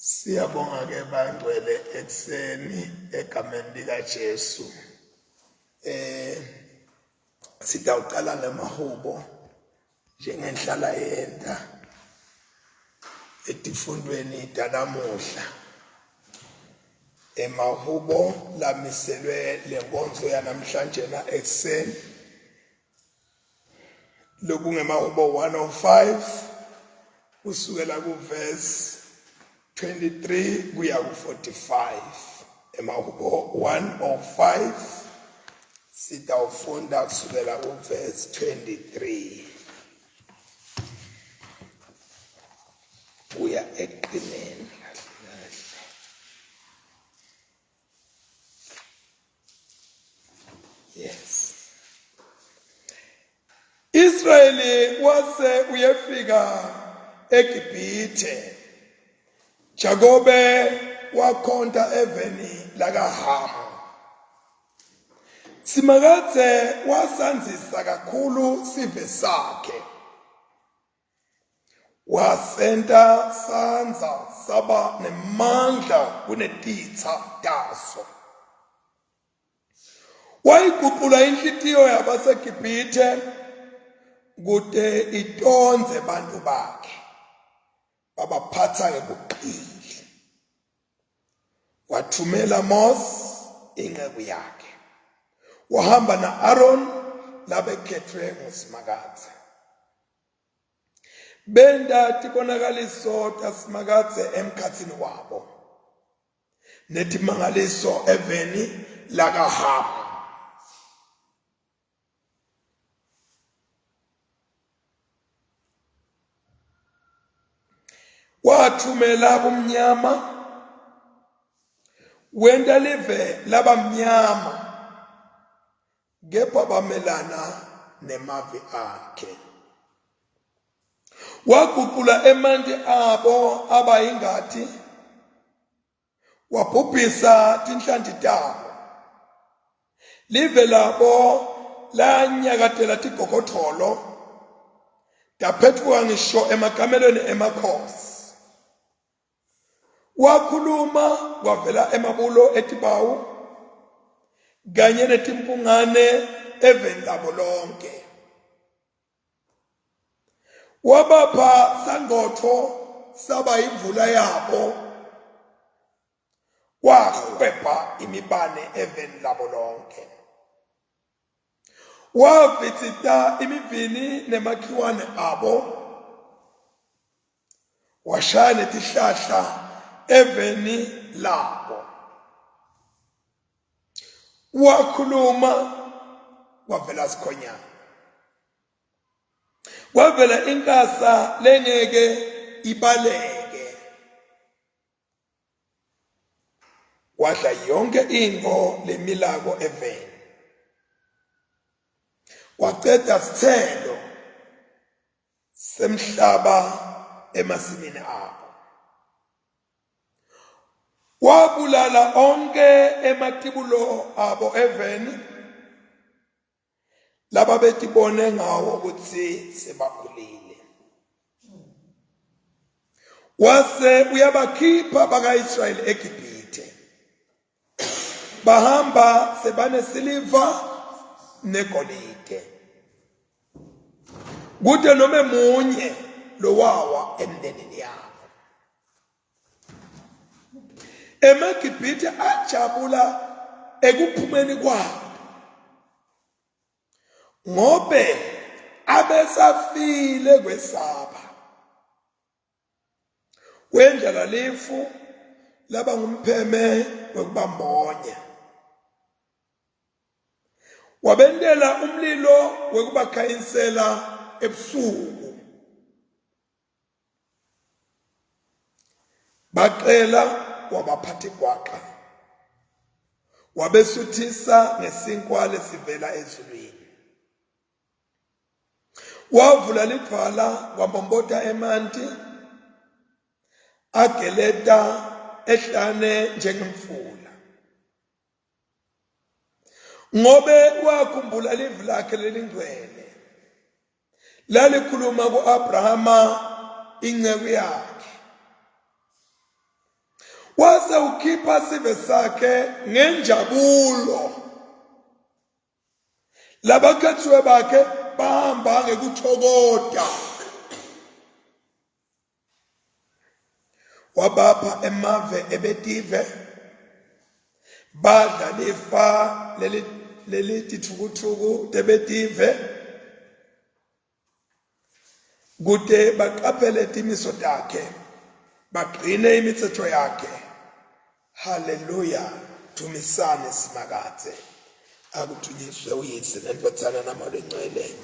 Siyabonga ke bangcwele ekseni egameni lika Jesu. Sitawuqala ngemahubo njengenhlala yenda etifundweni tanamuhla. Emahubo lamiselwe lenkonzo yanamhlanje na ekseni. Lokungemahubo 105 kusukela kuverse 23 kuya ku45. Emahubo 105 sitawufunda kusukela kuverse 23 kuya ekugcineni. Yes. Israeli wase uyefika eGibhithe. Jakobe wakhonta eveni lakaHamu. Simakadze wasanzisa kakhulu sive sakhe. Wasenta sanza saba nemandla kunetitsa taso. Wayiguqula inhlitiyo yabaseGibhithe kude itonze bantu bakhe. Babaphatha ngebuqili. Wathumela Mose inceku yakhe. Wahamba na Aaron labekhethwe nguSimakadze. Benda tibonakaliso taSimakadze emkhatsini wabo. Netimangaliso eveni lakaHamu. Wathumela abumnyama wenda live labamnyama kepha bamelana nemavi akhe. Waguqula emanti abo abayingati. Wabhubhisa tinhlanti tabo. Live labo lanyakatela tigokotholo. Taphetfuka ngisho emakamelweni emakhosi. Wakhuluma wavela emabulo etibawu kanye netimpungane eveni labo lonke. Wabapha sangotho saba imvula yabo. Wahwebha imibane eveni labo lonke. Wavitsita imivini nemakhiwane abo. Washaya netihlahla eveni labo. Wakhuluma wavela sikhonyana. Wavela inkasa lengeke ibaleke. Wadla yonke into lemilako eveni. Waqeda sithelo semhlaba emasimini abo. Wabulala onke ematibulo abo eveni laba betibone ngawo ukuthi sebakhulile. Wase uyabakhipha baka-Israyeli eGibhithe. Bahamba sebane siliva negolide. Kude noma munye lowawa emndenini yabo. EmaGibhithe ajabula ekuphumeni kwabo. Ngobe abesafile kwesaba. Wendlala lifu laba ngumpheme wekubambonya. Wabendela umlilo wekubakhanyisela ebusuku. Baqela wabaphathi kwaqa. Wabesuthisa ngesinkwa lesivela ezulwini. Wavula lidvala wambombota emanti. Ageleta ehlane njengemfula. Ngobe wakhumbula livi lakhe lelingcwele. Lalikhuluma ku-Abrahama inceku yakhe. wase ukhipha sive sakhe ngenjabulo. Labakhethiwe bakhe bahamba ngekuthokoda. Wabapha emave ebetive, badla lifa leli tithukuthukhu tebetive, kude baqaphele timiso takhe, bagcine imithetho yakhe. Hallelujah. Tumisane simakathe. Akuthunyiswe uyise nendothana namalo engcwele.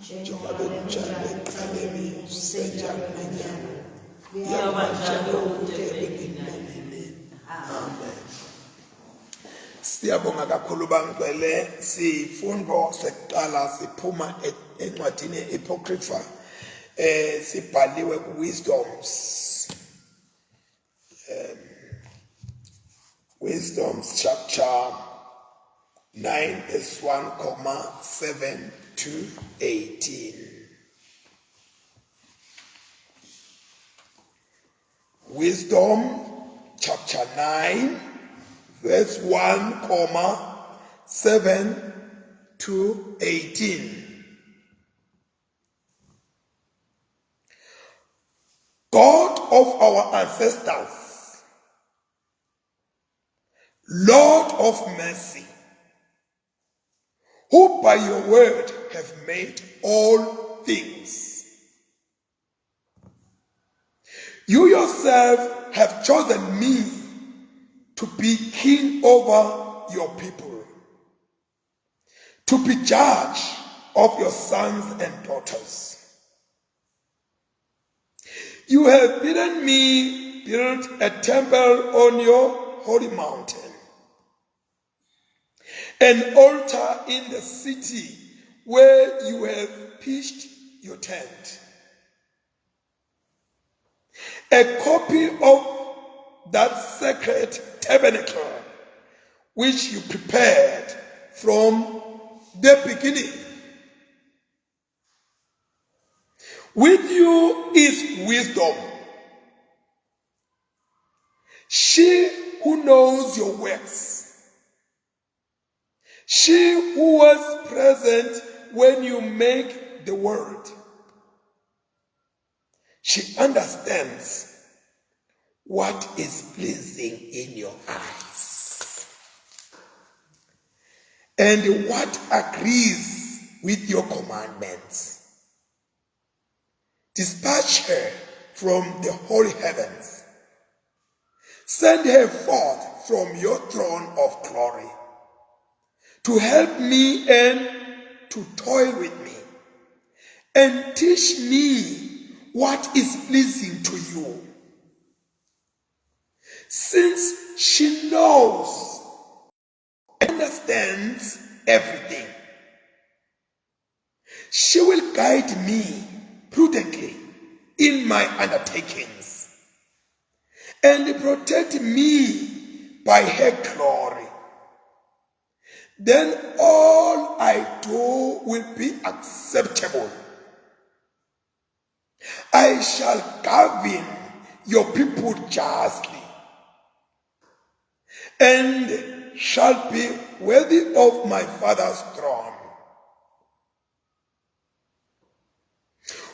Njengoba benjalo ekuqaleni usenjalo nenyama. Yabanjalo kude ekugcineni. Amen. Siyabonga kakhulu bangcwele. Sifundo sekuqala siphuma encwadini eApocrypha. Sibhaliwe ku-Wisdoms. Wisdoms chapter 9 verse 1,7 to 18. Wisdom chapter 9 verse 1,7 to 18. God of our ancestors, Lord of mercy, who by your word have made all things. You yourself have chosen me to be king over your people, to be judge of your sons and daughters. You have bidden me build a temple on your holy mountain, an altar in the city where you have pitched your tent. A copy of that sacred tabernacle which you prepared from the beginning. With you is wisdom, she who knows your works, she who was present when you make the world. She understands what is pleasing in your eyes and what agrees with your commandments. Dispatch her from the holy heavens. Send her forth from your throne of glory to help me and to toil with me and teach me what is pleasing to you. Since she knows and understands everything, she will guide me prudently in my undertakings and protect me by her glory. Then all I do will be acceptable. I shall govern your people justly and shall be worthy of my Father's throne.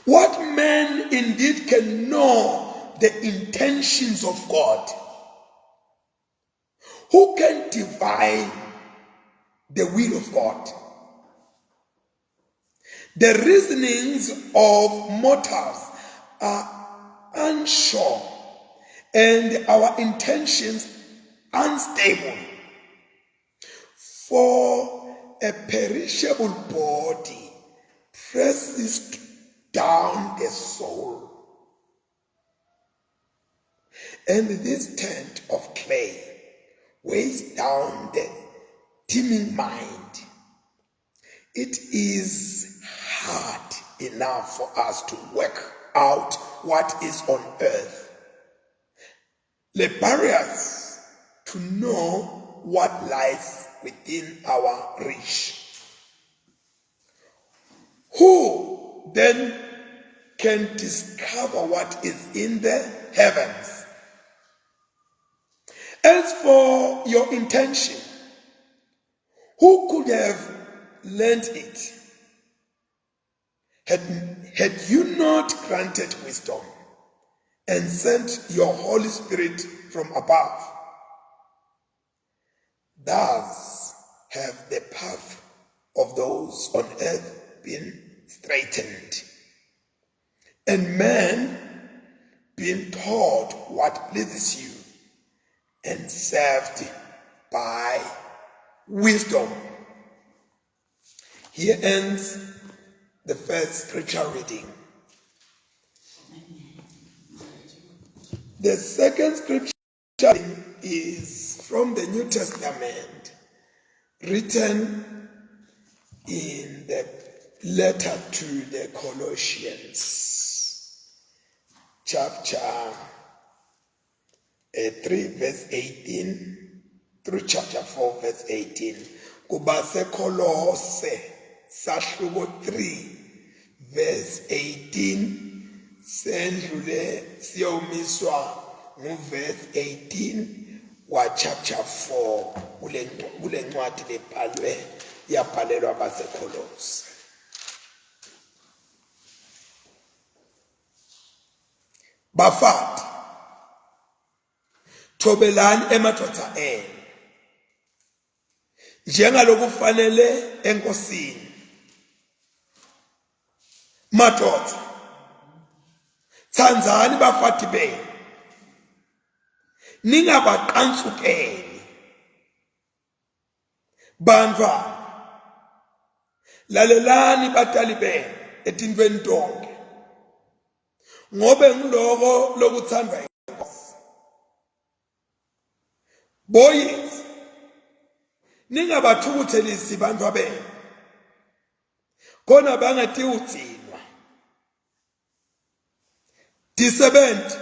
What man indeed can know the intentions of God? Who can divine the will of God? The reasonings of mortals are unsure, and our intentions unstable. For a perishable body presses down the soul, and this tent of clay weighs down the teeming mind. It is hard enough for us to work out what is on earth, laborious to know what lies within our reach. Who then can discover what is in the heavens? As for your intention, who could have learned it? Had you not granted wisdom and sent your Holy Spirit from above? Thus have the path of those on earth been straightened, and men been taught what pleases you, and served by wisdom. Here ends the first scripture reading. The second scripture reading is from the New Testament, written in the letter to the Colossians, chapter 3 verse 18 through chapter 4 verse 18. Kubase Kolose sahluko 3 verse 18 sendlule siyomiswa verse 18 wa chapter 4 kule ncwadi lebhalwe yabhalelwa abaseKolose. Bafati, thobelani emadoda enu njengalokufanele enkosini. Madoda, thandzani bafati benu, ningabaqansukeli. Bantwana, lalelani batali benu etintweni tonke, ngobe ngiloko lokuthandwa inkosi. Boys, ningabathukuthelisi bantwa benu khona bangathi udzinwa. Disebent,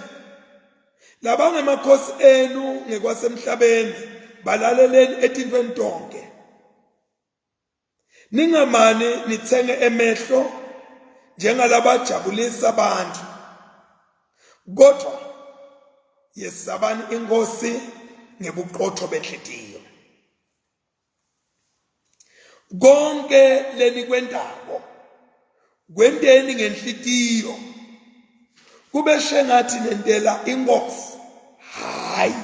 labangemakhosi enu ngekwasemhlabeni balaleleni etintweni tonke. Ningamane nithenge emehlo njengalabajabulisa abantu, kodwa yesabani inkosi ngebuqotho benhliziyo. Konke leni kwendako kwenteni ngenhliziyo, kube sengathi nentela inkosi, hayi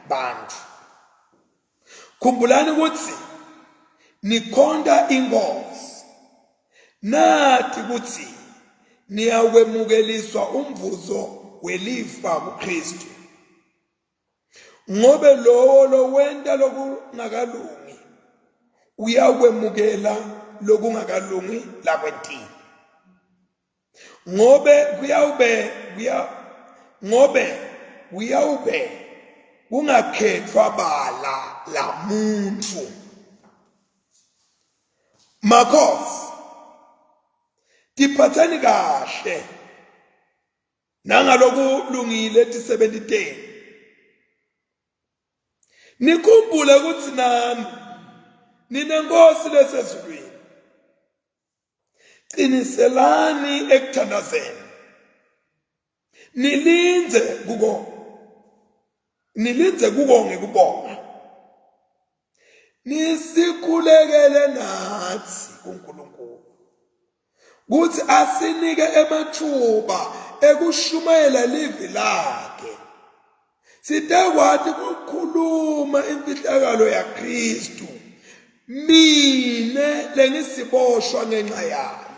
bantu. Khumbulani ukuthi nikhonda inkosi, nathi ukuthi niyawemukeliswa umvuzo welifa kuKristu. Ngobe lowo lowenta lokungakalungi uyawemukela lokungakalungi lakwentini. Ngobe kuyawube kungakhethwa bala la muntu. Makhosi, tiphathani kahle nangalokulungile tisebentiteni. Nikhumbule ukuthi nani ninenkosi lesezulwini. Qiniselani ekuthandazeni, nilinze kuko ngekubonga. Nisikhulekele nathi kuNkulunkulu ukuthi asinike emathuba ekushumayela livi lakhe, sitakwazi ukukhuluma imfihlakalo yaKristu, mine lengisiboshwa ngenxa yayo.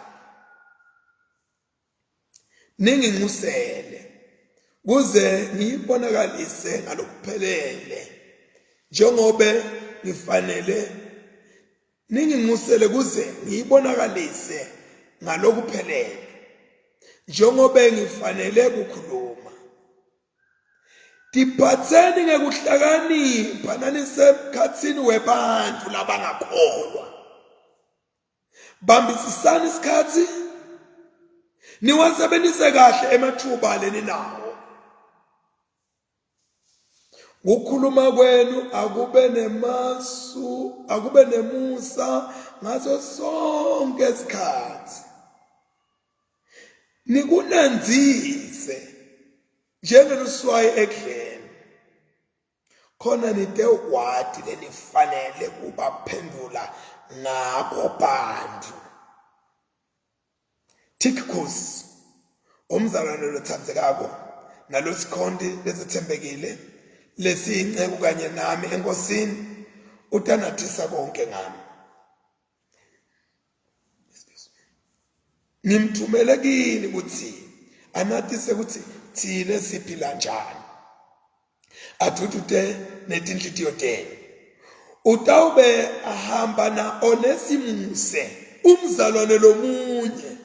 Ninginxusele kuze ngiyibonakalise ngalokuphelele njengobe ngifanele. Ninginxusele kuze ngiyibonakalise ngalokuphelele njengobe ngifanele kukhuluma. Tiphatheni ngekuhlakanipha nanisemkhatsini webantu labangakholwa. Bambisisani isikhathi, niwasebenzise kahle emathuba leninawo. Ukukhuluma kwenu akube nemusa ngaso sonke isikhathi. Nikunanzise njengeluswayi ekudleni, khona nite ukwadi lenifanele kubaphendula ngabo bantu. Tychicus, umzalwane lothandekako nalosikhonde lesithembekile lesiyinceku kanye nami enkosini utanathisa konke ngami. Ngimthumele kini ukuthi anathise ukuthi thina siphila njani. Athutute netinhlitiyo tenu. Utawube ahamba na Onesimuse, umzalwane lomunye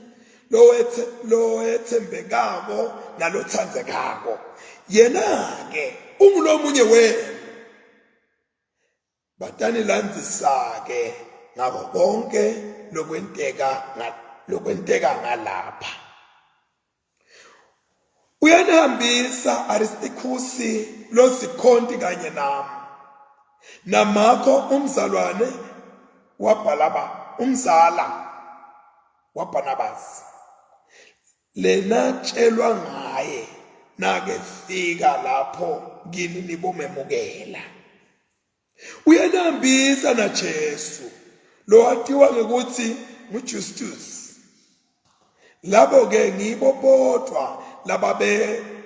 lowethembekako nalothandekako. Yena ke ungulomunye wenu. Batani landzisa ke ngako konke lokwenteka ngalapha. Uyanihambisa Aristarchus losikhonti kanye nami. Namakho umzalwane umzala waBarnabas. Lena tshelwa ngaye nake fika lapho kini nibomemukela. Uyanihambisa na Jesu lo atiwa ngekuthi nguJustus. Labo ke ngibo bodwa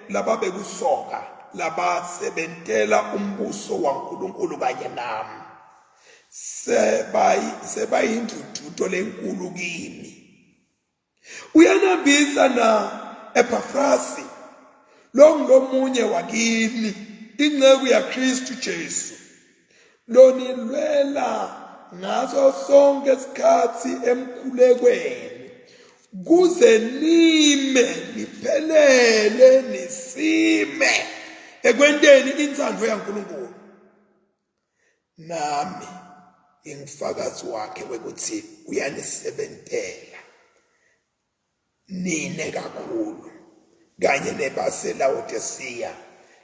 lababe kusoka labasebentela umbuso waNkulunkulu kanye nami. Sebayinduduzo lenkulu kini. Uyanihambisa na Epaphras lo ngulomunye wakini, inceku yaKristu Jesu. Lonilwela ngaso sonke isikhathi emkhulekweni kuze nime niphelele nisime ekwenteni intsandvo yaNkulunkulu. Nami ngingufakazi wakhe wekuthi uyanisebentela nine kakhulu kanye nebase Laodicea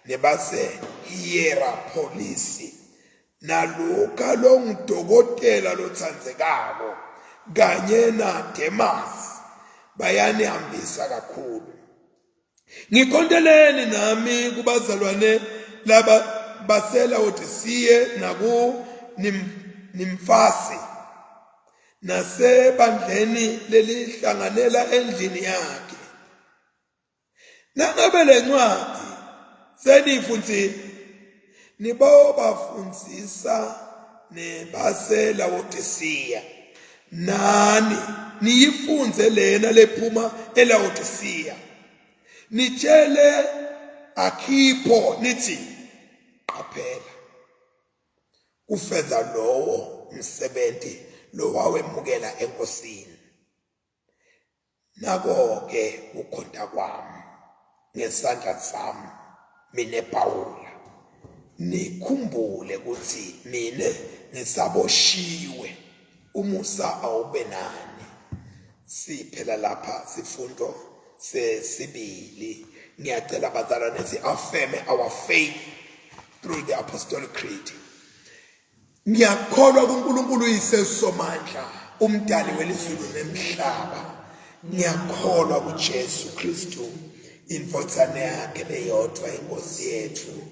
nebase Hierapolis naLuka longudokotela lothandekako kanye naDemas bayanihambisa kakhulu. Ngikhonteleni nami kubazalwane laba baseLaodicea naku Nimfasi nasebandleni lelihlanganela endlini yakhe. Nangabe lencwadi seniyifundile nibafundzisa nebaseLaodicea, nani niyifunze lena lephuma eLaodicea. Nitshele Akhipho nithi qaphela ufeza lowo msebenzi lo wawemukela enkosini. Nako ke ukhonta kwami ngesandla sami mina Pawula. Nikhumbule ukuthi mina ngisaboshiwe, umusa awube nani. Siphela lapha sifundo sesibili. Ngiyacela bazalwane si affirm our faith through the Apostolic Creed. Ngiyakholwa kuNkulunkulu isesomandla, umdali welizulu nemhlaba. Ngiyakholwa kuJesu Kristu, indvodzane yakhe leyodwa inkosi yethu,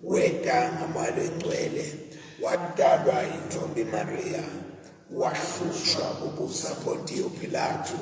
weda ngamalo engcwele, wadalwa intombi Maria, wahlushwa kubusa Pontiyo Pilato,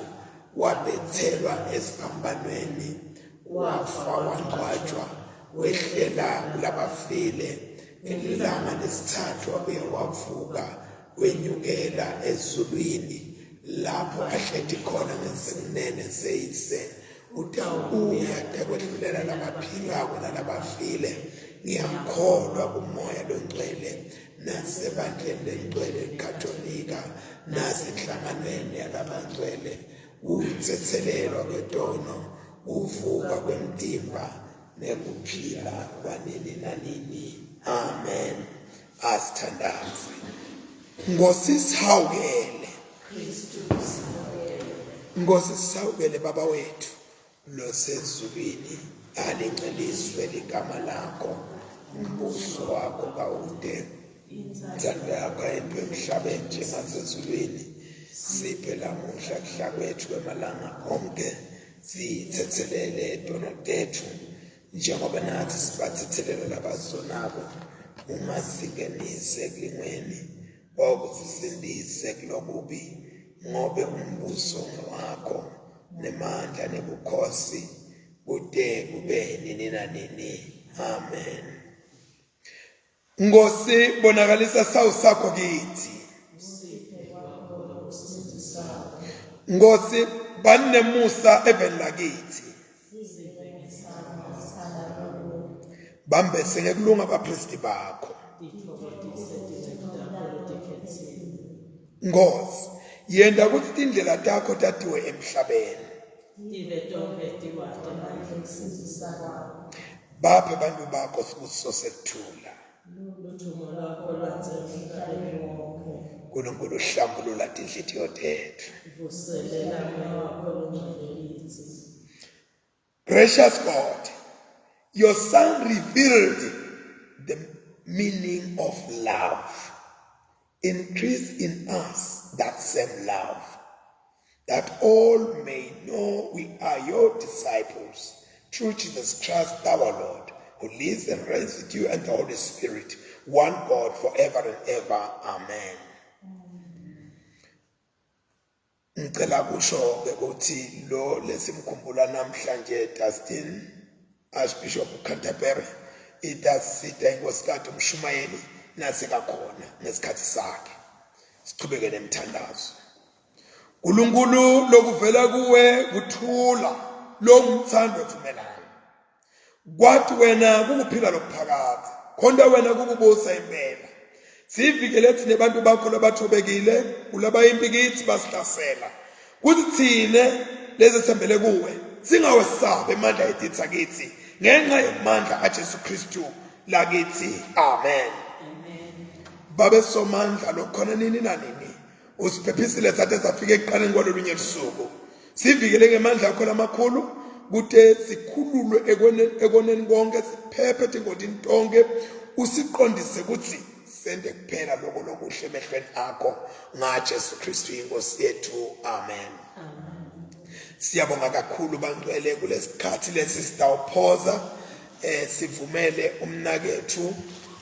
wabethelwa esiphambanweni, wafa wangcwatshwa, wehlela kulabafile, ngelilanga lesithathu wabuye wavuka, wenyukela ezulwini, lapho ahlezi khona ngasekunene seyise. Utawubuya takwedlulela labaphilako nalabafile. Ngiyakholwa kumoya longcwele nasebandleni lengcwele eKatolika nasenhlanganweni yalabangcwele, ukuthethelelwa kwetono, uvuka kwemtimba nekuphila kwanini nanini. Amen. Asithandaze. Ngosisihawukele Ngosisihawukele Baba wethu losezulwini, alinceliswe ligama lakho, umbuso wakho kawude, intsandvo yakho yentwe emhlabeni njengasezulwini. Siphe lamuhla kudla kwethu kwemalanga onke, sithethelele etono tethu njengoba nathi sibathethelela labazonabo, ungasingenise kulingweni wakusisindise kulokubi ngobe umbuso wakho nemandla nebukhosi kude kube nini na nini. Amen. Nkosi bonakalisa sawu sakho kithi. Nkosi banemusa evela kithi. Bambese ngekulunga abapristi bakho. Nkosi yenda ukuthi indlela takho tatiwe emhlabeni. Baphe abantu bakho sibuso sekuthula. uNkulunkulu uhlambulula inhliziyo zethu. Gracious God, your Son revealed the meaning of love. Increase in us that same love, that all may know we are your disciples, through Jesus Christ our Lord, who lives and reigns with you and the Holy Spirit, one God forever and ever. Amen. Ngicela kusho ukuthi lo lesimkhumbula namhlanje Dustin Archbishop Canterbury itasita inkosikazi uMshumayeli nasekakhona ngesikhathi sakhe siqhubeke nemthandazo. uNkulunkulu lokuvela kuwe kuthula lo ngumthando ovumelana. Kwathi wena kukuphila lokuphakathi khona wena kukubusa impela. Sivikele thina abantu bakho labathobekile kulaba impikithi basihlasela. Kuthi thine lezi sembele kuwe singawesabe amandla etitha kithi ngenxa yamandla kaJesu Kristu lakithi. Amen. Babe somandla lokhona nini na nini usiphephisile sathe safike eqaleni kwalolunye usuku. Sivikele ngemandla akho lamakhulu kuthe sikhululwe ekoneni konke siphephe tingodini tonke usiqondise ukuthi sende kuphela lokho lokuhle emehlweni akho ngaJesu Kristu inkosi yethu. Amen. Siyabonga kakhulu bangcwele kulesikhathi lesi sitawuphoza sivumele umnakethu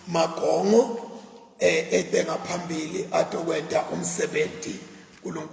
Magongo edenga phambili atokwenta umsebenzi kuNkulunkulu.